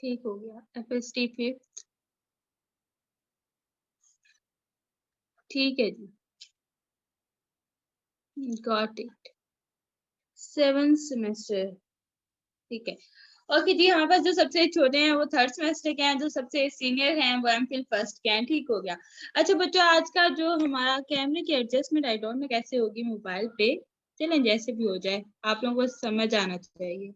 ठीक हो गया। FST फिफ्थ, ठीक है जी, गॉट इट। 7th सेमेस्टर, ठीक है। ओके जी, हमारे पास जो सबसे छोटे हैं वो 3rd सेमेस्टर के हैं, जो सबसे सीनियर हैं वो MPhil फर्स्ट के हैं, ठीक हो गया। अच्छा बच्चों, आज का जो हमारा कैमरे की एडजस्टमेंट आई डोंट नो कैसे होगी मोबाइल पे, चलें जैसे भी हो जाए, आप लोगों को समझ आना चाहिए।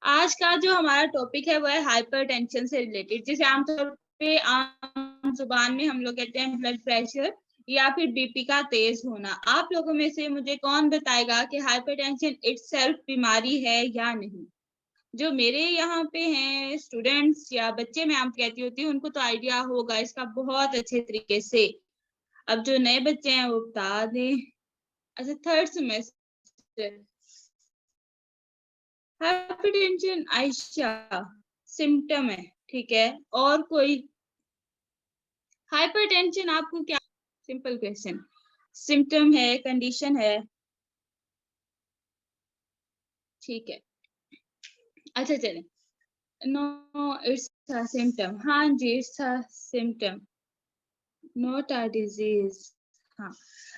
आज का जो हमारा टॉपिक है वो है हाइपरटेंशन से रिलेटेड, जिसे आमतौर पे आम जुबान में हम लोग कहते हैं ब्लड प्रेशर या फिर बीपी का तेज होना। आप लोगों में से मुझे कौन बताएगा कि हाइपरटेंशन इटसेल्फ बीमारी है या नहीं? जो मेरे यहाँ पे हैं स्टूडेंट्स या बच्चे, मैं आप कहती होती हूँ, उनको तो आइडिया होगा इसका बहुत अच्छे तरीके से। अब जो नए बच्चे हैं वो बता दें। अच्छा, 3rd semester, hypertension Ayesha symptom है, ठीक है। और कोई हाइपरटेंशन आपको क्या, सिंपल क्वेश्चन, सिम्टम है, कंडीशन है? ठीक है, अच्छा चलें। नो, इट्स अ सिम्टम, हाँ जी it's a symptom, not a disease. हाँ,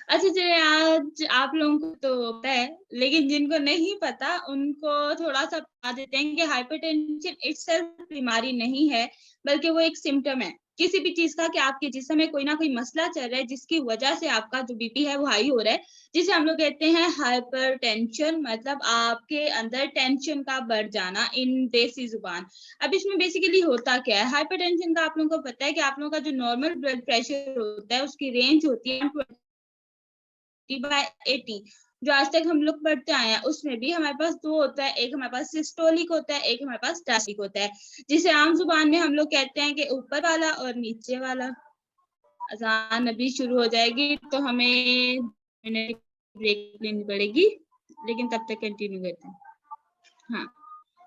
अच्छा चलिए, आज आप लोगों को तो पता है, लेकिन जिनको नहीं पता उनको थोड़ा सा बता देते हैं कि हाइपरटेंशन इटसेल्फ बीमारी नहीं है, बल्कि वो एक सिम्टम है किसी भी चीज का, कि आपके जिस्म में कोई ना कोई मसला चल रहा है जिसकी वजह से आपका जो बीपी है वो हाई हो रहा है, जिसे हम लोग कहते हैं हाइपरटेंशन, मतलब आपके अंदर टेंशन का बढ़ जाना इन देसी जुबान। अब इसमें बेसिकली होता क्या है, हाइपरटेंशन का आप लोगों को पता है कि आप लोगों का जो नॉर्मल ब्लड प्रेशर होता है उसकी रेंज होती है 20/80, जो आज तक हम लोग पढ़ते आए हैं। उसमें भी हमारे पास दो होता है, एक हमारे पास सिस्टोलिक होता है, एक हमारे पास डायस्टोलिक होता है, जिसे आम जुबान में हम लोग कहते हैं कि ऊपर वाला और नीचे वाला। अजान अभी शुरू हो जाएगी तो हमें मिनट ब्रेक लेनी पड़ेगी, लेकिन तब तक कंटिन्यू करते हैं। हाँ,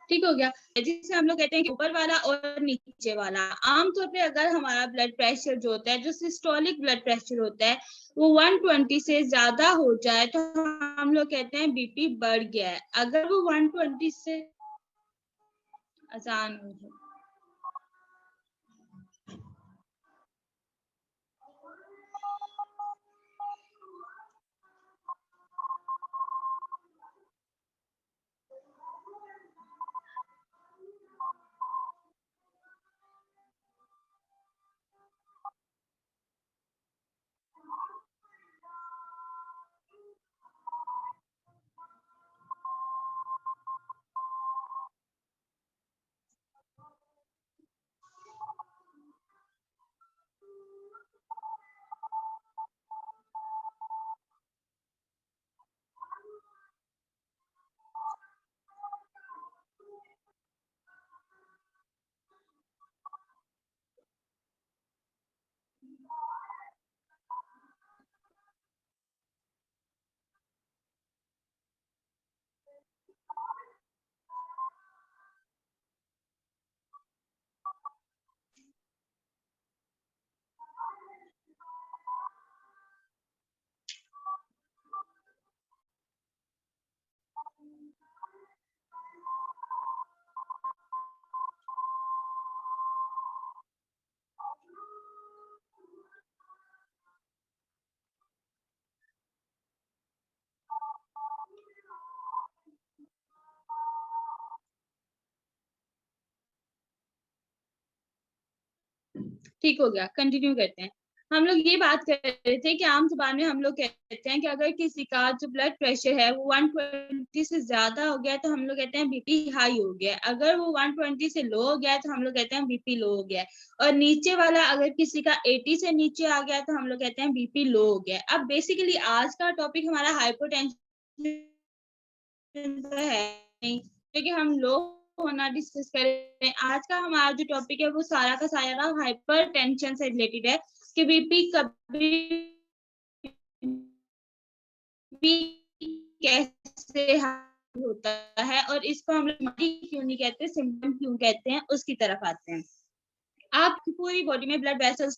ठीक हो गया। जिसे हम लोग कहते हैं कि ऊपर वाला और नीचे वाला। आमतौर पे अगर हमारा ब्लड प्रेशर जो होता है, जो सिस्टोलिक ब्लड प्रेशर होता है, वो 120 से ज्यादा हो जाए तो हम लोग कहते हैं बीपी बढ़ गया है। अगर वो 120 से, आसान हो जाए, ठीक हो गया, कंटिन्यू करते हैं। हम लोग ये बात कर रहे थे कि आम जुबान में हम लोग कहते हैं कि अगर किसी का जो ब्लड प्रेशर है वो 120 से ज्यादा हो गया तो हम लोग कहते हैं बीपी हाई हो गया। अगर वो 120 से लो हो गया तो हम लोग कहते हैं बीपी लो हो गया। और नीचे वाला अगर किसी का 80 से नीचे आ गया तो हम लोग कहते हैं बीपी लो हो गया। अब बेसिकली आज का टॉपिक हमारा हाइपोटेंशन है नहीं, क्योंकि हम लोग होना डिस्कस कर रहे हैं। आज का हमारा जो टॉपिक है वो सारा का सारा हाइपर टेंशन से रिलेटेड है, कि बीपी कभी भी कैसे होता है और इसको हम लोग बीमारी क्यों नहीं कहते, सिम्टम क्यों कहते हैं, उसकी तरफ आते हैं। आपकी पूरी बॉडी में ब्लड वेसल्स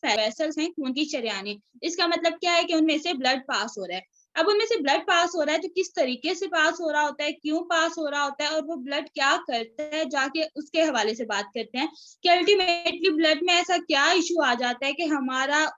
हैं, खून की शरेयानें। इसका मतलब क्या है कि उनमें से ब्लड पास हो रहा है। अब उनमें से ब्लड पास हो रहा है तो किस तरीके से पास हो रहा होता है, क्यों पास हो रहा होता है, और वो ब्लड क्या करता है, जाके उसके हवाले से बात करते हैं कि अल्टीमेटली ब्लड में ऐसा क्या इशू आ जाता है कि हमारा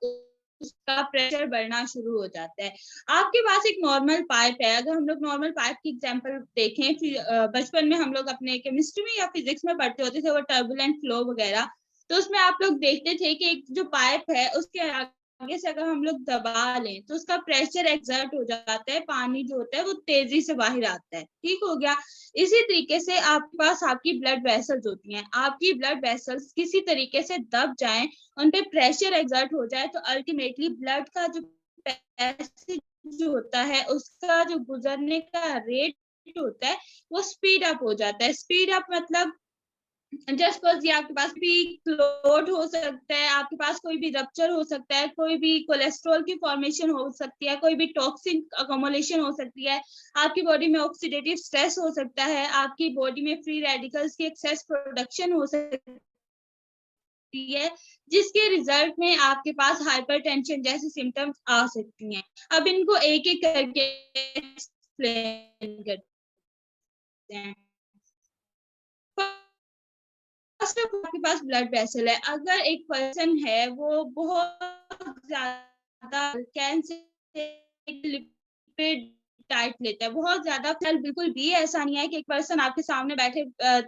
उसका प्रेशर बढ़ना शुरू हो जाता है। आपके पास एक नॉर्मल पाइप है, अगर हम लोग नॉर्मल पाइप की एग्जांपल देखें, फिर बचपन में हम लोग अपने केमिस्ट्री में या फिजिक्स में पढ़ते होते थे वो टर्बुलेंट फ्लो वगैरह, तो उसमें आप लोग देखते थे कि एक जो पाइप है उसके आगे से अगर हम लोग दबा लें तो उसका प्रेशर एक्सर्ट हो जाता है, पानी जो होता है वो तेजी से बाहर आता है, ठीक हो गया। इसी तरीके से आपके पास आपकी ब्लड वेसल्स होती हैं, आपकी ब्लड वेसल्स किसी तरीके से दब जाएं, उन पे प्रेशर एक्सर्ट हो जाए तो अल्टीमेटली ब्लड का जो पैसेज जो होता है उसका जो गुजरने का रेट होता है वो स्पीड अप हो जाता है। स्पीड अप मतलब जस्ट सपोज ये आपके पास भी क्लोट हो सकता है, आपके पास कोई भी रप्चर हो सकता है, कोई भी कोलेस्ट्रॉल की फॉर्मेशन हो सकती है, कोई भी टॉक्सिन अकोमोलेशन हो सकती है, आपकी बॉडी में ऑक्सीडेटिव स्ट्रेस हो सकता है, आपकी बॉडी में फ्री रेडिकल्स की एक्सेस प्रोडक्शन हो सकती है, जिसके रिजल्ट में आपके पास हाइपरटेंशन जैसी सिम्टम्स आ सकती हैं। अब इनको एक एक करके एक्सप्लेन करते हैं। फर्स्ट ऑफ आपके पास ब्लड वेसल है, अगर एक पर्सन है वो बहुत ज्यादा कैंसर लिपिड डाइट लेता है, बहुत ज्यादा, बिल्कुल भी ऐसा नहीं है कि एक पर्सन आपके सामने बैठे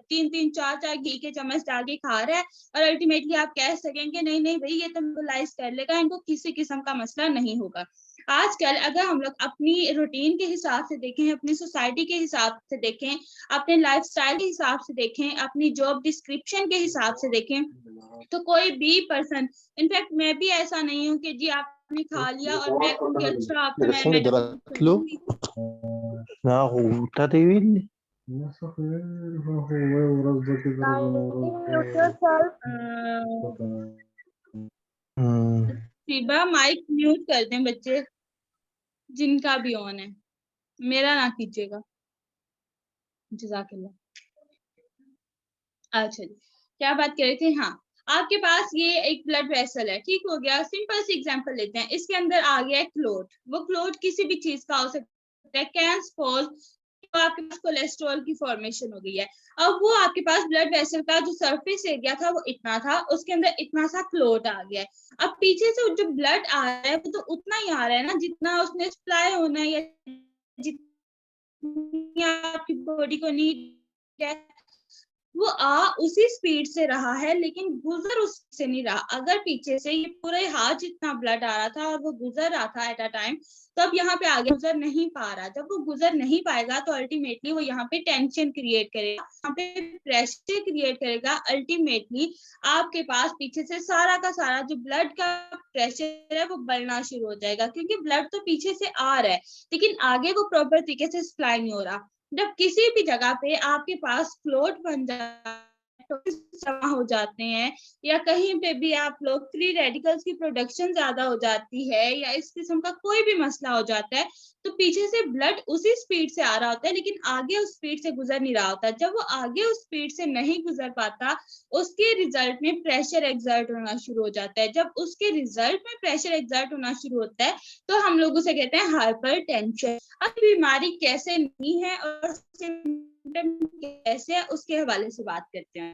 3-3 4-4 घी के चम्मच डाल के खा रहा है और अल्टीमेटली आप कह सकेंगे नहीं नहीं भाई ये तो मोबिलाइज कर लेगा, इनको किसी किस्म का मसला नहीं होगा। आजकल अगर हम लोग अपनी रूटीन के हिसाब से देखें, अपनी सोसाइटी के हिसाब से देखें, अपने लाइफस्टाइल के हिसाब से देखें, अपनी जॉब डिस्क्रिप्शन के हिसाब से देखें, तो कोई भी पर्सन, इनफैक्ट मैं भी ऐसा नहीं हूँ कि जी आपने खा लिया और मैं कहूँगी अच्छा आपका मैं मेडिसिन करूँगी। शिबा माइक म्यूट कर दें बच्चे, जिनका भी ऑन है, मेरा ना कीजिएगा। जज़ाकल्लाह। अच्छा जी, क्या बात कर रहे थे? हाँ, आपके पास ये एक ब्लड वेसल है, ठीक हो गया। सिंपल सी एग्जांपल लेते हैं, इसके अंदर आ गया क्लोट, वो क्लोट किसी भी चीज का हो सकता है, कैन स्पॉज, तो आपके पास कोलेस्ट्रॉल की फॉर्मेशन हो गई है। अब वो आपके पास ब्लड वेसल का जो सरफेस एरिया था वो इतना था, उसके अंदर इतना सा क्लोट आ गया है। अब पीछे से जो ब्लड आ रहा है वो तो उतना ही आ रहा है ना जितना उसने सप्लाई होना है या जितनी आपकी बॉडी को नीड है, वो आ उसी स्पीड से रहा है लेकिन गुजर उससे नहीं रहा। अगर पीछे से ये पूरे हाथ जितना ब्लड आ रहा था और वो गुजर रहा था एट अ टाइम, तो अब यहाँ पे आगे गुजर नहीं पा रहा। जब वो गुजर नहीं पाएगा तो अल्टीमेटली वो यहाँ पे टेंशन क्रिएट करेगा, यहाँ पे प्रेशर क्रिएट करेगा। अल्टीमेटली आपके पास पीछे से सारा का सारा जो ब्लड का प्रेशर है वो बढ़ना शुरू हो जाएगा, क्योंकि ब्लड तो पीछे से आ रहा है लेकिन आगे वो प्रॉपर तरीके से सप्लाई नहीं हो रहा। जब किसी भी जगह पे आपके पास फ्लोट बन जाता है, जमा हो जाते हैं, या कहीं पे भी आप लोग फ्री रेडिकल्स की प्रोडक्शन ज्यादा हो जाती है या इस किस्म का कोई भी मसला हो जाता है, तो पीछे से ब्लड उसी स्पीड से आ रहा होता है लेकिन आगे उस स्पीड से गुजर नहीं रहा होता। जब वो आगे उस स्पीड से नहीं गुजर पाता, उसके रिजल्ट में प्रेशर एक्सर्ट होना शुरू हो जाता है। जब उसके रिजल्ट में प्रेशर एक्सर्ट होना शुरू होता है तो हम लोग उसे कहते हैं हाइपरटेंशन। अब बीमारी कैसे नहीं है और सिम्टम कैसे है उसके हवाले से बात करते हैं।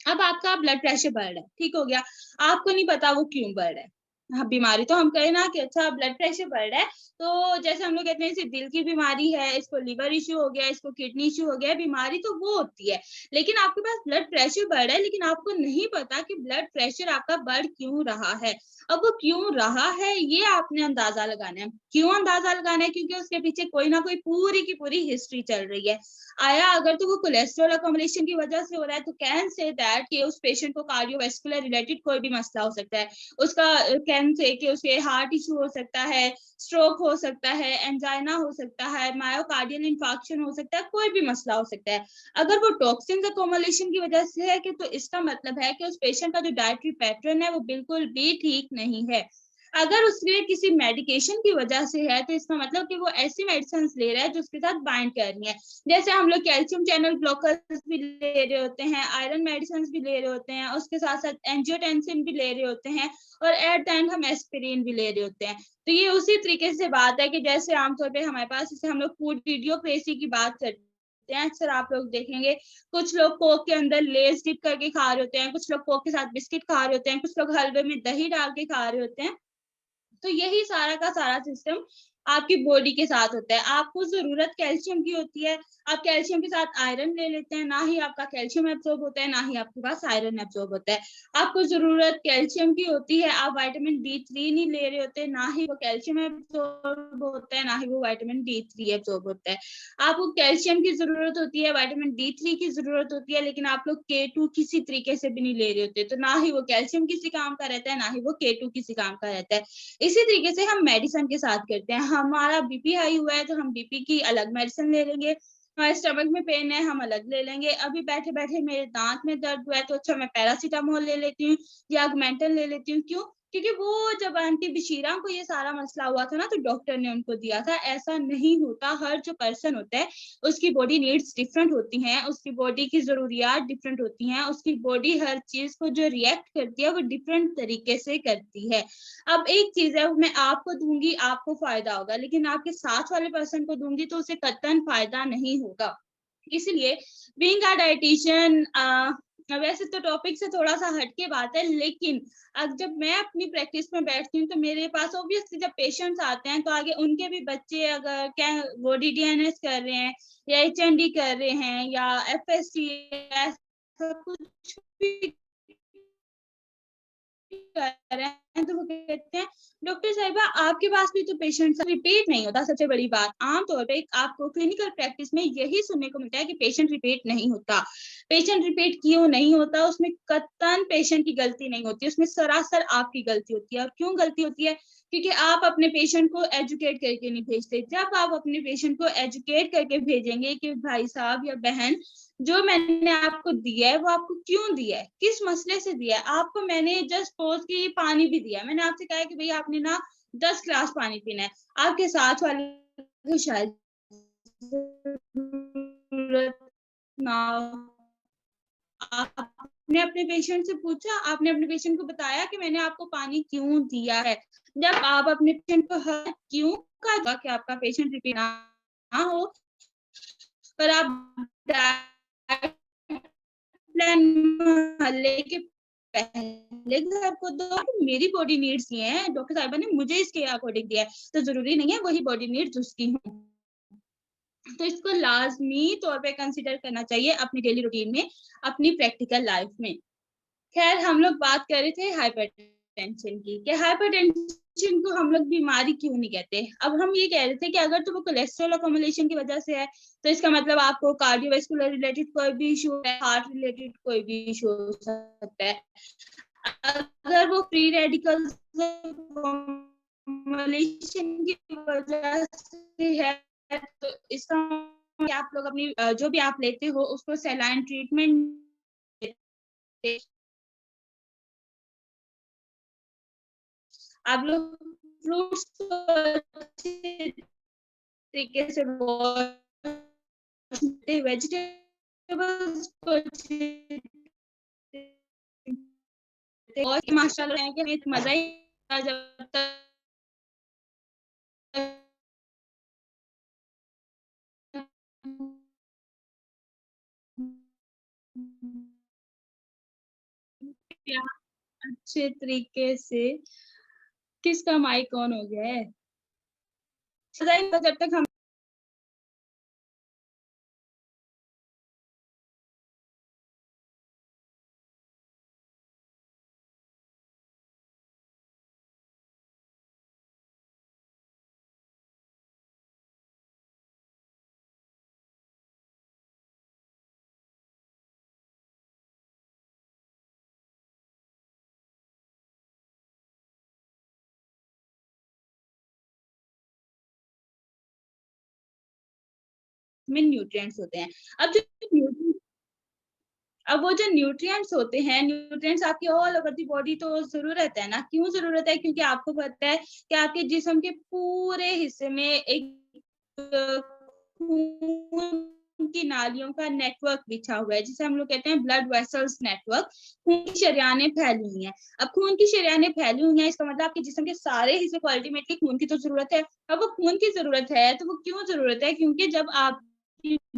अब आपका ब्लड प्रेशर बढ़ रहा है, ठीक हो गया, आपको नहीं पता वो क्यों बढ़ रहा है। हाँ, बीमारी तो हम कहें ना कि अच्छा ब्लड प्रेशर बढ़ रहा है, तो जैसे हम लोग कहते हैं इसे दिल की बीमारी है, इसको लिवर इश्यू हो गया, इसको किडनी इश्यू हो गया, बीमारी तो वो होती है। लेकिन आपके पास ब्लड प्रेशर बढ़ रहा है लेकिन आपको नहीं पता कि ब्लड प्रेशर आपका बढ़ क्यों रहा है। अब वो क्यों रहा है ये आपने अंदाजा लगाना है। क्यों अंदाजा लगाना है? क्योंकि उसके पीछे कोई ना कोई पूरी की पूरी हिस्ट्री चल रही है। आया अगर तो वो कोलेस्ट्रॉल अकोमोलेशन की वजह से हो रहा है तो कैन से दैट कि उस पेशेंट को कार्डियोवास्कुलर रिलेटेड कोई भी मसला हो सकता है, उसका कैन से कि उसे हार्ट इशू हो सकता है, स्ट्रोक हो सकता है, एंजाइना हो सकता है, मायोकार्डियल इंफाक्शन हो सकता है, कोई भी मसला हो सकता है। अगर वो टॉक्सिन अकोमोलेशन की वजह से है कि तो इसका मतलब है कि उस पेशेंट का जो डाइटरी पैटर्न है वो बिल्कुल भी ठीक नहीं है। अगर उसके किसी मेडिकेशन की वजह से है तो इसका मतलब कि वो ऐसी मेडिसिन ले रहा है जो उसके साथ बाइंड कर रही है। जैसे हम लोग कैल्शियम चैनल ब्लॉकर्स भी ले रहे होते हैं, आयरन मेडिसिन भी ले रहे होते हैं, उसके साथ साथ एंजियोटेंसिन भी ले रहे होते हैं, और एट द एंड हम एस्पिरिन भी ले रहे होते हैं। तो ये उसी तरीके से बात है कि जैसे आमतौर पे हमारे पास, जैसे हम लोग फूड वीडियोक्रेसी की बात करते हैं, अक्सर आप लोग देखेंगे कुछ लोग कोक के अंदर लेस डिप करके खा रहे होते हैं, कुछ लोग कोक के साथ बिस्किट खा रहे होते हैं, कुछ लोग हलवे में दही डाल के खा रहे होते हैं। तो यही सारा का सारा सिस्टम आपकी बॉडी के साथ होता है। आपको ज़रूरत कैल्शियम की होती है, आप कैल्शियम के साथ आयरन ले लेते हैं, ना ही आपका कैल्शियम एब्ज़ॉर्ब होता है, ना ही आपके पास आयरन एब्ज़ॉर्ब होता है। आपको ज़रूरत कैल्शियम की होती है, आप विटामिन डी3 नहीं ले रहे होते, ना ही वो कैल्शियम एब्ज़ॉर्ब होता है, ना ही वो विटामिन डी3 एब्ज़ॉर्ब होता है। आपको कैल्शियम की ज़रूरत होती है, विटामिन डी3 की ज़रूरत होती है, लेकिन आप लोग के2 किसी तरीके से भी नहीं ले रहे होते, तो ना ही वो कैल्शियम किसी काम का रहता है, ना ही वो के2 किसी काम का रहता है। इसी तरीके से हम मेडिसिन के साथ करते हैं। हमारा बीपी हाई हुआ है तो हम बीपी की अलग मेडिसिन ले लेंगे, हमारे स्टमक में पेन है हम अलग ले लेंगे, अभी बैठे-बैठे मेरे दाँत में दर्द हुआ है तो अच्छा मैं पैरासिटामोल ले लेती हूँ या ऑगमेंटन ले लेती हूँ। क्यों? क्योंकि वो जब आंटी बशीरा को ये सारा मसला हुआ था ना तो डॉक्टर ने उनको दिया था। ऐसा नहीं होता, हर जो पर्सन होता है उसकी बॉडी नीड्स डिफरेंट होती हैं, उसकी बॉडी की ज़रूरियात डिफरेंट होती हैं, उसकी बॉडी हर चीज़ को जो रिएक्ट करती है वो डिफरेंट तरीके से करती है। अब एक चीज़ है, मैं आपको दूँगी, आपको फ़ायदा होगा, लेकिन आपके साथ वाले पर्सन को दूँगी तो उसे कतई फ़ायदा नहीं होगा। इसलिए बीइंग अ डायटीशियन, वैसे तो टॉपिक से थोड़ा-सा हट के बात है, लेकिन अब जब मैं अपनी प्रैक्टिस में बैठती हूँ, तो मेरे पास ऑब्वियसली जब पेशेंट्स आते हैं, तो आगे उनके भी बच्चे अगर क्या बॉडी डीएनएस कर रहे हैं या एचएनडी कर रहे हैं या एफएसटी ऐसा कुछ भी कर रहे हैं, तो वो कहते हैं, "डॉक्टर साहिबा आपके पास भी तो पेशेंट रिपीट नहीं होता।" सबसे बड़ी बात, आम तौर पे आपको क्लिनिकल प्रैक्टिस में यही सुनने को मिलता है कि पेशेंट रिपीट नहीं होता। पेशेंट रिपीट क्यों नहीं होता? उसमें कतई पेशेंट की गलती नहीं होती, उसमें सरासर आपकी गलती होती है। और क्यों गलती होती है? क्योंकि आप अपने पेशेंट को एजुकेट करके नहीं भेजते। जब आप अपने पेशेंट को एजुकेट करके भेजेंगे कि भाई साहब या बहन, जो मैंने आपको दिया है, वो आपको क्यों दिया है? किस मसले से दिया है? आपको मैंने जस्ट सपोज़ कि पानी भी दिया है। मैंने आपसे कहा है कि भई आपने ना 10 ग्लास पानी पीना है। आपके साथ वाले को शायद ज़रूरत ना हो। आपने अपने पेशेंट से पूछा, आपने अपने पेशेंट को बताया कि मैंने आपको पानी क्यों दिया है? जब आप अपने पेशेंट को हर क्यों का कि आपका पेशेंट रिपीट ना हो, पर आप डाइट प्लान मोहल्ले के पहले घर को दो, मेरी बॉडी नीड्स ये हैं, डॉक्टर साहिबा ने मुझे इसके अकॉर्डिंग दिया है, तो ज़रूरी नहीं है वही बॉडी नीड्स उसकी हों। तो इसको लाज़मी तौर पे कंसीडर करना चाहिए अपनी डेली रूटीन में, अपनी प्रैक्टिकल लाइफ में। खैर हम लोग बात कर रहे थे हाइपरटेंशन की, कि हाइपरटेंशन को हम लोग बीमारी क्यों नहीं कहते? अब हम ये कह रहे थे कि अगर तो वो कोलेस्ट्रॉल अक्यूमुलेशन की वजह से है, तो इसका मतलब आपको कार्डियोवैस्कुलर रिलेटेड कोई भी इश्यू है, हार्ट रिलेटेड कोई भी इश्यू हो सकता है। अगर वो फ्री रेडिकल्स अक्यूमुलेशन की वजह से है, तो इसका मतलब कि आप लोग अपनी जो भी आप लेते हो उसको सलाइन ट्रीटमेंट देते, आप लोग फ्रूट्स को अच्छे तरीके से वॉश करते, वेजिटेबल्स को अच्छे से और माशाल्लाह है कि हमें मज़ा ही आ जब तक या अच्छे तरीके से किसका माइक ऑन हो गया है? मज़ा ही जब तक हम में न्यूट्रिएंट्स होते हैं। अब जो न्यूट्रिएंट्स अब वो जो न्यूट्रिएंट्स होते हैं, न्यूट्रिएंट्स आपकी ऑल ओवर दी बॉडी तो जरूरत है ना। क्यों जरूरत है? क्योंकि आपको पता है कि आपके जिस्म के पूरे हिस्से में एक खून की नालियों का नेटवर्क बिछा हुआ है, जिसे हम लोग कहते हैं ब्लड वेसल्स नेटवर्क। खून की शरियानें फैली हुई हैं। अब खून की शरियानें फैली हुई हैं, इसका मतलब आपके जिस्म के सारे हिस्से को अल्टीमेटली खून की तो जरूरत है। अब वो खून की जरूरत है तो वो क्यों जरूरत है? क्योंकि जब आप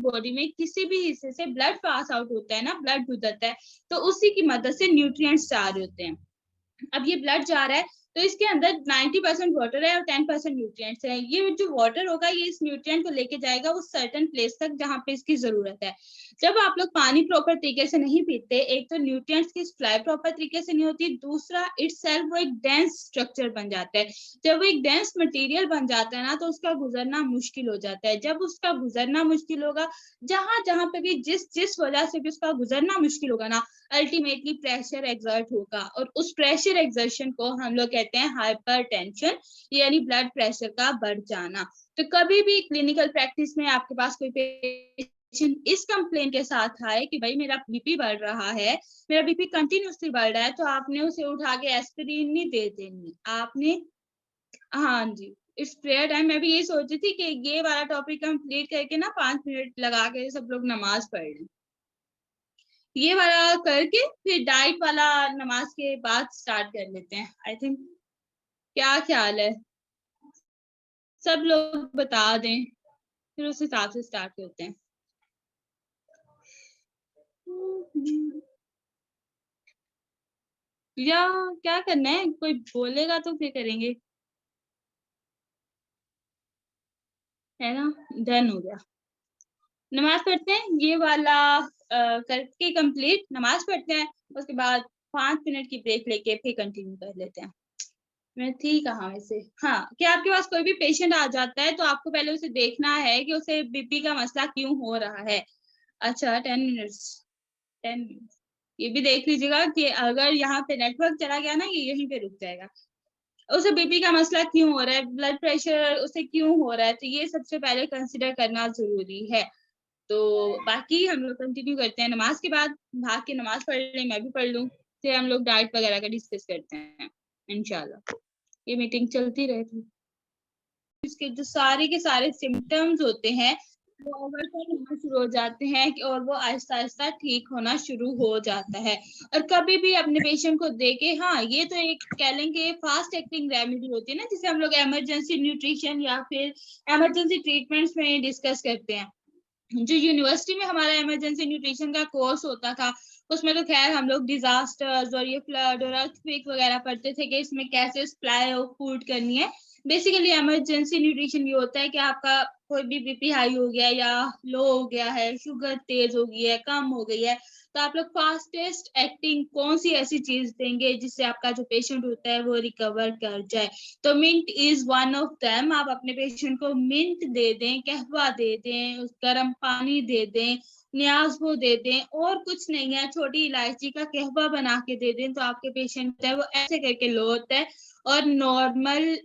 बॉडी में किसी भी हिस्से से ब्लड पास आउट होता है ना, ब्लड गुजरता है, तो उसी की मदद से न्यूट्रिएंट्स जा रहे होते हैं। अब ये ब्लड जा रहा है तो इसके अंदर 90% वाटर है और 10% न्यूट्रिएंट्स है। ये जो वाटर होगा ये इस न्यूट्रिएंट को लेके जाएगा उस सर्टेन प्लेस तक जहाँ पे इसकी जरूरत है। जब आप लोग पानी प्रॉपर तरीके से नहीं पीते, एक तो न्यूट्रिएंट्स की सप्लाई प्रॉपर तरीके से नहीं होती, दूसरा इटसेल्फ वो एक डेंस स्ट्रक्चर बन जाता है। जब वो एक डेंस मटेरियल बन जाता है ना तो उसका गुजरना मुश्किल हो जाता है। जब उसका गुजरना मुश्किल होगा, जहां जहां पे भी जिस जिस वजह से भी उसका गुजरना मुश्किल होगा ना, अल्टीमेटली प्रेशर एग्जर्ट होगा और उस प्रेशर एग्जर्शन को हम लोग कहते हैं हाइपरटेंशन, यानी ब्लड प्रेशर का बढ़ जाना। तो कभी भी क्लिनिकल प्रैक्टिस में आपके पास कोई पेशेंट इस कंप्लेन के साथ आए कि भाई मेरा बीपी बढ़ रहा है, मेरा बीपी कंटिन्यूसली बढ़ रहा है, तो आपने उसे उठा के एस्पिरिन नहीं दे देनी आपने। हाँ जी, इट्स प्रेयर टाइम। मैं भी यही सोच रही थी कि ये वाला टॉपिक कंप्लीट करके ना 5 मिनट लगा के सब लोग नमाज पढ़ लें। ये वाला करके फिर डाइट वाला नमाज के बाद स्टार्ट कर लेते हैं आई थिंक। क्या ख्याल है? सब लोग बता दें, फिर उस हिसाब से स्टार्ट करते हैं। या क्या करना है, कोई बोलेगा तो फिर करेंगे, है ना। डन हो गया। नमाज पढ़ते हैं ये वाला करके कंप्लीट नमाज पढ़ते हैं, उसके बाद 5 मिनट की ब्रेक लेके फिर कंटिन्यू कर लेते हैं। मैं थी कहाँ वैसे? हाँ, क्या आपके पास कोई भी पेशेंट आ जाता है तो आपको पहले उसे देखना है कि उसे बीपी का मसला क्यों हो रहा है। अच्छा, 10 मिनट्स, 10 मिनट्स। ये भी देख लीजिएगा कि अगर यहाँ पे नेटवर्क चला गया ना, ये यहीं पे रुक जाएगा। उसे बीपी का मसला क्यों हो रहा है, ब्लड प्रेशर उसे क्यों हो रहा है, तो ये सबसे पहले कंसिडर करना जरूरी है। तो बाकी हम लोग कंटिन्यू करते हैं नमाज के बाद। भाग के नमाज पढ़ लें, मैं भी पढ़ लूँ, फिर हम लोग डाइट वगैरह का डिस्कस करते हैं इंशाल्लाह। ये मीटिंग चलती रहेगी। इसके जो सारे के सारे सिम्टम्स होते हैं वो ओवरकम होना शुरू हो जाते हैं और वो आहिस्ता आहिस्ता ठीक होना शुरू हो जाता है। और कभी भी अपने पेशेंट को देके, हाँ ये तो एक कह लेंगे फास्ट एक्टिंग रेमेडी होती है ना, जिसे हम लोग इमरजेंसी न्यूट्रिशन या फिर इमरजेंसी ट्रीटमेंट्स में डिस्कस करते हैं। जो यूनिवर्सिटी में हमारा इमरजेंसी न्यूट्रिशन का कोर्स होता था, उसमें तो खैर हम लोग डिजास्टर्स और ये फ्लड और अर्थक्वेक वगैरह पढ़ते थे कि इसमें कैसे सप्लाई ऑफ फूड करनी है। बेसिकली इमरजेंसी न्यूट्रिशन ये होता है कि आपका कोई भी बीपी हाई हो गया या लो हो गया है, शुगर तेज हो गई है, कम हो गई है, तो आप लोग फास्टेस्ट एक्टिंग कौन सी ऐसी चीज देंगे जिससे आपका जो पेशेंट होता है वो रिकवर कर जाए। तो mint is one of them. आप अपने पेशेंट को मिंट दे दें, कहवा दे दें, गर्म पानी दे दें, न्याज़ दे दें, और कुछ नहीं है, छोटी इलायची का कहवा बना के दे दें, तो आपके पेशेंट है वो ऐसे करके लो होता है और नॉर्मल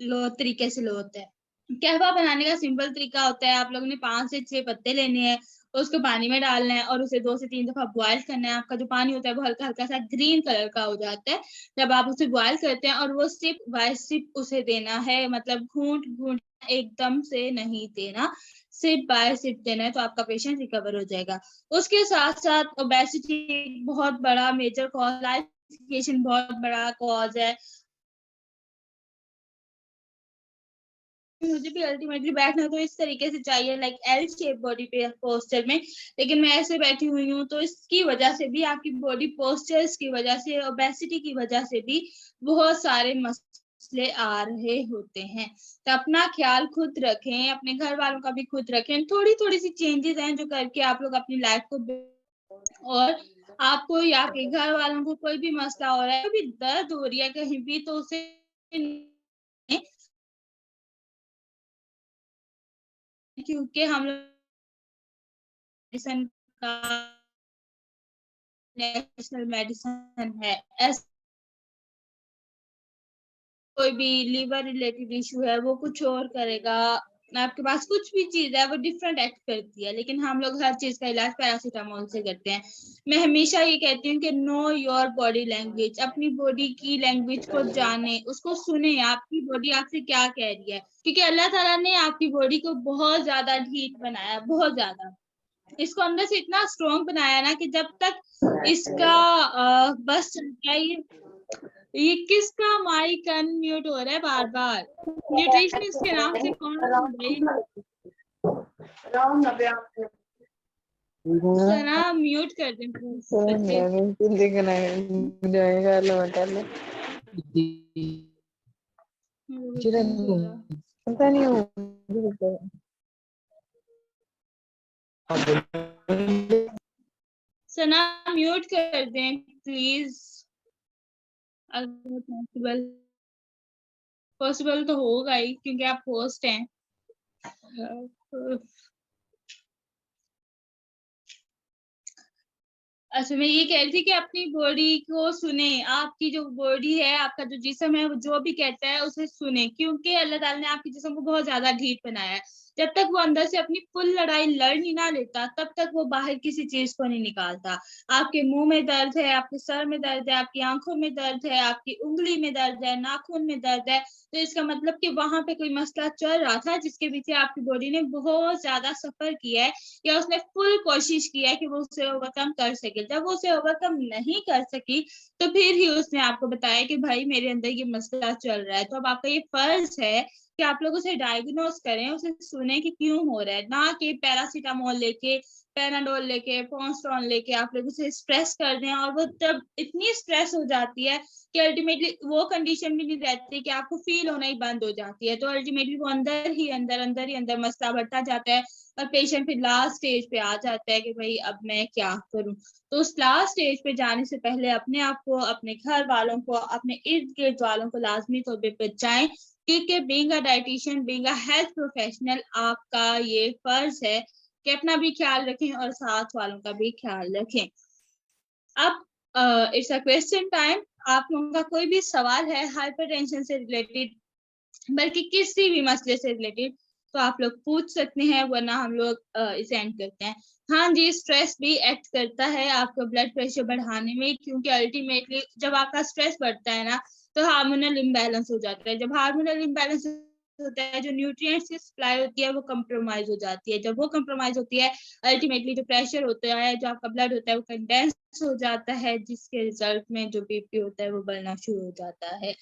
लो तरीके से लो होता है। कहवा बनाने का सिंपल तरीका होता है, आप लोगों ने 5 से 6 पत्ते लेने हैं, उसको पानी में डालना है और उसे 2 से 3 दफा बॉयल करना है। आपका जो पानी होता है वो हल्का हल्का सा ग्रीन कलर का हो जाता है जब आप उसे बॉयल करते हैं, और वो सिप बाय सिप उसे देना है, मतलब घूंट घूंट एकदम से नहीं देना, सिप बाय सिप देना है, तो आपका पेशेंट रिकवर हो जाएगा। उसके साथ साथ ओबेसिटी बहुत बड़ा मेजर कॉज, लाइफ बहुत बड़ा कॉज है। मुझे भी अल्टीमेटली बैठना तो इस तरीके से चाहिए, लाइक एल शेप बॉडी पे पोस्चर में, लेकिन मैं ऐसे बैठी हुई हूँ, तो इसकी वजह से भी, आपकी बॉडी पोस्चर्स की वजह से, ओबेसिटी की वजह से भी बहुत सारे मसले आ रहे होते हैं। तो अपना ख्याल खुद रखें, अपने घर वालों का भी खुद रखें। थोड़ी थोड़ी सी चेंजेस हैं जो करके आप लोग अपनी लाइफ को, और आपको या आपके घर वालों को कोई भी मसला हो रहा है, कोई भी दर्द हो रही है कहीं भी, तो उसे क्योंकि हम लोग मेडिसिन का नेशनल मेडिसिन है। ऐसा कोई भी लीवर रिलेटेड इशू है वो कुछ और करेगा, आपके पास कुछ भी चीज है वो डिफरेंट एक्ट करती है, लेकिन हम लोग हर चीज का इलाज पैरासीटामोल से करते हैं। मैं हमेशा ये कहती हूँ कि नो योर बॉडी लैंग्वेज, अपनी बॉडी की लैंग्वेज को जाने, उसको सुने, आपकी बॉडी आपसे क्या कह रही है, क्योंकि अल्लाह ताला ने आपकी बॉडी को बहुत ज्यादा ढीठ बनाया, बहुत ज्यादा इसको अंदर से इतना स्ट्रॉन्ग बनाया ना कि जब तक इसका बस चलता है। ये किसका माइक अनम्यूट हो रहा है बार बार? न्यूट्रिशनिस्ट के नाम से कौन है भाई? सना म्यूट कर दे पता नहीं सना म्यूट कर दें प्लीज, अगर पॉसिबल तो होगा ही क्योंकि आप होस्ट हैं। अच्छा, मैं ये कह रही थी कि अपनी बॉडी को सुने, आपकी जो बॉडी है, आपका जो जिस्म है, वो जो भी कहता है उसे सुने, क्योंकि अल्लाह ताला ने आपके जिस्म को बहुत ज्यादा ढीठ बनाया है। जब तक वो अंदर से अपनी फुल लड़ाई लड़ नहीं ना लेता, तब तक वो बाहर किसी चीज को नहीं निकालता। आपके मुंह में दर्द है, आपके सर में दर्द है, आपकी आंखों में दर्द है, आपकी उंगली में दर्द है, नाखून में दर्द है, तो इसका मतलब कि वहां पे कोई मसला चल रहा था जिसके पीछे आपकी बॉडी ने बहुत ज्यादा सफर किया है, या उसने फुल कोशिश की है कि वो उसे ओवरकम कर सके। जब वो उसे ओवरकम नहीं कर सकी, तो फिर ही उसने आपको बताया कि भाई मेरे अंदर ये मसला चल रहा है। तो अब आपका ये फर्ज है कि आप लोग उसे डायग्नोस करें, उसे सुने कि क्यों हो रहा है, ना कि पैरासीटामोल लेके, पैराडोल लेके, पॉन्स्टॉन लेके आप लोग उसे स्ट्रेस कर दें, और वो तब इतनी स्ट्रेस हो जाती है कि अल्टीमेटली वो कंडीशन भी नहीं रहती कि आपको फील होना ही बंद हो जाती है। तो अल्टीमेटली वो अंदर ही अंदर मसला बढ़ता जाता है, और पेशेंट फिर लास्ट स्टेज पे आ जाता है कि भाई अब मैं क्या करूं। तो उस लास्ट स्टेज पे जाने से पहले अपने आप को, अपने घर वालों को, अपने इर्द गिर्द वालों को लाजमी तौर पे बचाएं, क्योंकि being a dietitian, being a health professional, आपका ये फर्ज है कि अपना भी ख्याल रखें और साथ वालों का भी ख्याल रखें। अब इट्स अ क्वेश्चन टाइम। आप लोगों का कोई भी सवाल है हाइपरटेंशन से रिलेटेड, बल्कि किसी भी मसले से रिलेटेड, तो आप लोग पूछ सकते हैं, वरना हम लोग इसे एंड करते हैं। हाँ जी, स्ट्रेस भी एक्ट करता है आपका ब्लड प्रेशर बढ़ाने में, क्योंकि अल्टीमेटली जब आपका स्ट्रेस बढ़ता है ना, तो हार्मोनल इम्बैलेंस हो जाता है। जब हार्मोनल इम्बैलेंस होता है, जो न्यूट्रिएंट्स की सप्लाई होती है वो कंप्रोमाइज हो जाती है। जब वो कंप्रोमाइज होती है, अल्टीमेटली जो प्रेशर होता है, जो आपका ब्लड होता है, वो कंडेंस हो जाता है, जिसके रिजल्ट में जो बीपी होता है वो बढ़ना शुरू हो जाता है।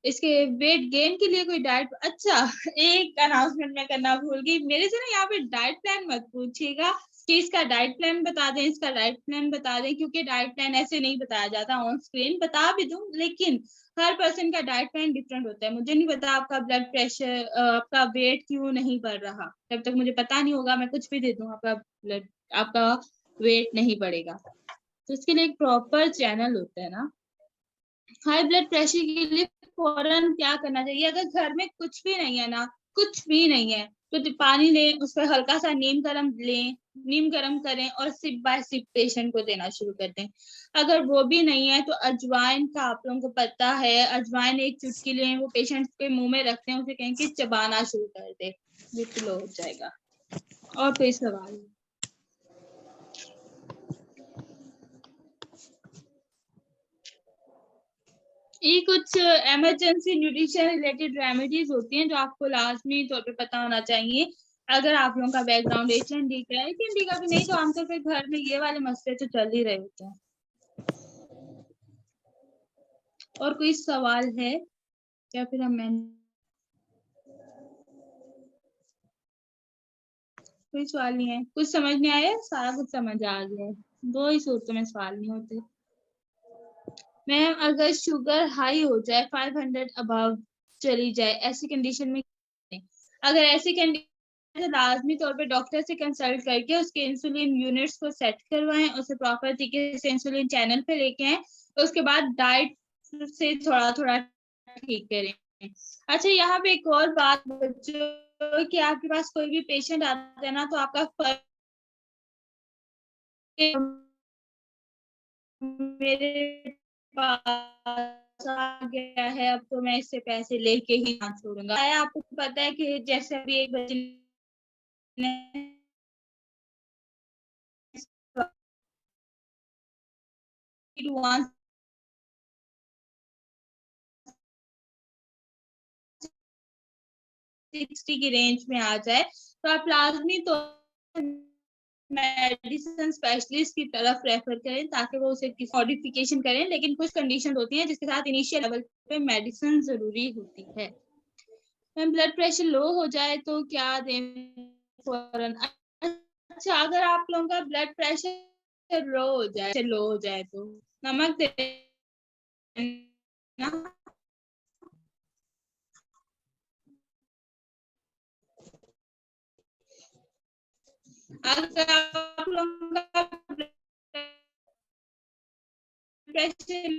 इसके वेट गेन के लिए कोई डाइट, अच्छा एक अनाउंसमेंट मैं करना भूल गई, मेरे से ना यहाँ पे डाइट प्लान मत पूछिएगा कि इसका डाइट प्लान बता दें, इसका डाइट प्लान बता दें, क्योंकि डाइट प्लान ऐसे नहीं बताया जाता ऑन स्क्रीन। बता भी दूं, लेकिन हर पर्सन का डाइट प्लान डिफरेंट होता है। मुझे नहीं पता आपका ब्लड प्रेशर, आपका वेट क्यों नहीं बढ़ रहा। जब तक मुझे पता नहीं होगा, मैं कुछ भी दे दूं, आपका ब्लड, आपका वेट नहीं बढ़ेगा। तो इसके लिए एक प्रॉपर चैनल होता है ना। हाई ब्लड प्रेशर के लिए फौरन क्या करना चाहिए? अगर घर में कुछ भी नहीं है ना, कुछ भी नहीं है, तो पानी लें, उस पर हल्का सा नीम गरम लें, नीम गरम करें और सिप बाय सिप पेशेंट को देना शुरू कर दें। अगर वो भी नहीं है तो अजवाइन का आप लोगों को पता है, अजवाइन एक चुटकी लें, वो पेशेंट के मुंह में रखते हैं, उसे कहें कि चबाना शुरू कर दे, ये फ्लो हो जाएगा। और कोई सवाल? ये कुछ इमरजेंसी न्यूट्रिशन रिलेटेड रेमेडीज होती हैं जो आपको लाजमी तौर पे पता होना चाहिए। अगर आप लोगों का बैकग्राउंड HND का है, HND का भी नहीं तो आमतौर पर घर में ये वाले मसले तो चल ही रहे होते हैं। और कोई सवाल है या फिर हम कोई सवाल नहीं है? कुछ समझ नहीं आया? सारा कुछ समझ आ गया है। दो ही सूरतों में सवाल नहीं होते। मैम, अगर शुगर हाई हो जाए, 500 अबव चली जाए, ऐसी कंडीशन में, अगर ऐसी कंडीशन, लाजमी तौर पे डॉक्टर से कंसल्ट करके उसके इंसुलिन यूनिट्स को सेट करवाएं, उसे प्रॉपर तरीके से इंसुलिन चैनल पे लेके आए, उसके बाद डाइट से थोड़ा थोड़ा ठीक करें। अच्छा, यहाँ पे एक और बात बच्चों, कि आपके पास कोई भी पेशेंट आता है ना, तो आपका मेरे पास आ गया है, अब तो मैं इससे पैसे लेके ही ना छोड़ूंगा। आपको पता है कि जैसे अभी एक बच्चे ने 60 की रेंज में आ जाए तो आप लाजमी तो मेडिसिन स्पेशलिस्ट की तरफ रेफर करें ताकि वो उसे मॉडिफिकेशन करें, लेकिन कुछ कंडीशन होती हैं जिसके साथ इनिशियल लेवल पे मेडिसिन जरूरी होती है। मैम ब्लड प्रेशर लो हो जाए तो क्या दें फौरन? अच्छा, अगर आप लोगों का ब्लड प्रेशर लो हो जाए तो नमक देना। अगर आप लोगों का ब्लड प्रेशर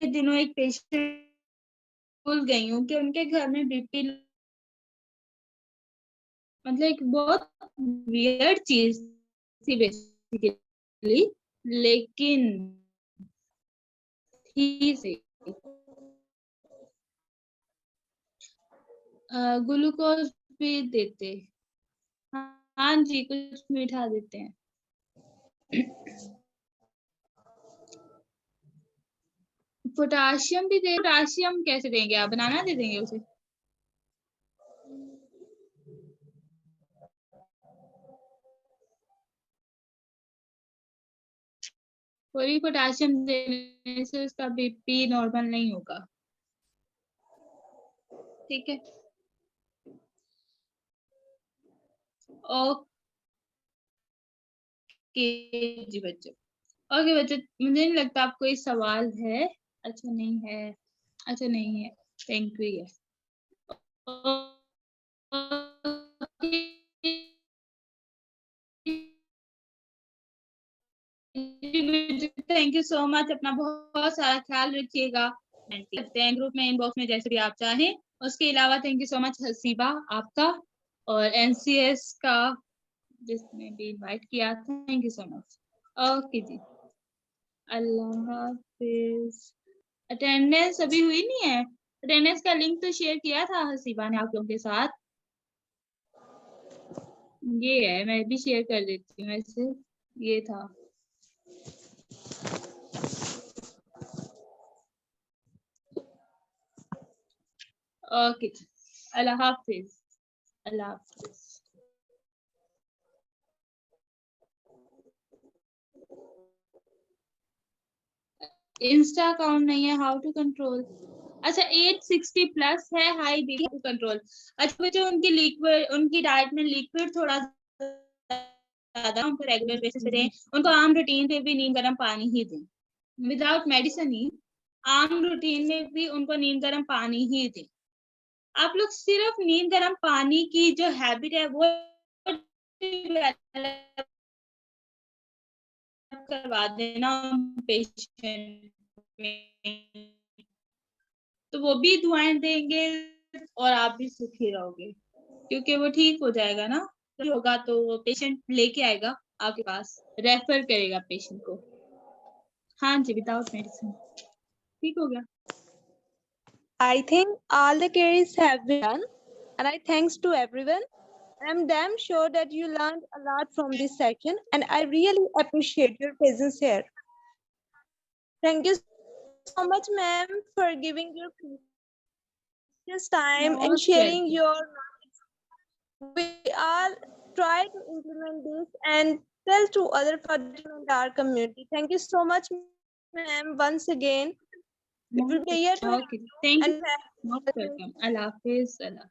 दिनों एक पेशेंट भूल गई हूँ कि उनके घर में बीपी, मतलब एक बहुत वियर्ड चीज थी बेसिकली, लेकिन ही से ग्लूकोज भी देते। हाँ जी, कुछ मीठा देते हैं। पोटाशियम भी दे। पोटाशियम कैसे देंगे आप? बनाना दे देंगे उसे? कोई पोटाशियम देने से उसका बीपी नॉर्मल नहीं होगा। ठीक है, ओके जी बच्चों। ओके बच्चों, मुझे नहीं लगता आपको कोई सवाल है। अच्छा नहीं है, अच्छा नहीं है, thank you. Thank you so much. अपना बहुत सारा ख्याल रखिएगा। करते हैं ग्रुप में, इनबॉक्स में, जैसे भी आप चाहें। उसके अलावा thank you so much Haseeba आपका, और एनसीएस का जिसने भी इनवाइट किया, thank you so much. Okay ji, अल्लाह हाफिज। अटेंडेंस अभी हुई नहीं है। अटेंडेंस का लिंक तो शेयर किया था हसीबा ने आप लोगों के साथ। ये है, मैं भी शेयर कर देती हूँ वैसे। ये था। ओके, अल्लाह हाफिज, अल्लाह हाफिज। इंस्टा अकाउंट नहीं है, हाउ टू कंट्रोल? अच्छा, 860 प्लस है, हाई बीपी टू कंट्रोल। अच्छा बच्चों, उनकी लिक्विड, उनकी डाइट में लिक्विड थोड़ा ज्यादा उनको रेगुलर बेसिस पे दें। उनको आम रूटीन पे भी नीम गर्म पानी ही दें, विदाउट मेडिसिन ही। आम रूटीन में भी उनको नीम गर्म पानी ही दें। आप लोग सिर्फ नीम गर्म पानी की जो हैबिट है वो करवा देना पेशेंट में, तो वो भी दुआएं देंगे और आप भी सुखी रहोगे, क्योंकि वो ठीक हो जाएगा ना। तो होगा तो वो पेशेंट लेके आएगा आपके पास, रेफर करेगा पेशेंट को। हाँ जी, विदाउट मेडिसिन ठीक हो गया। I think all the queries have been done, and I thanks to everyone. I'm damn sure that you learned a lot from this session, and I really appreciate your presence here. Thank you so much, ma'am, for giving your precious time and Most sharing welcome. your knowledge. We all try to implement this and tell to other participants in our community. Thank you so much, ma'am, once again. It will be a year to have Okay, thank you. and Most welcome. Allah Hafiz. Allah.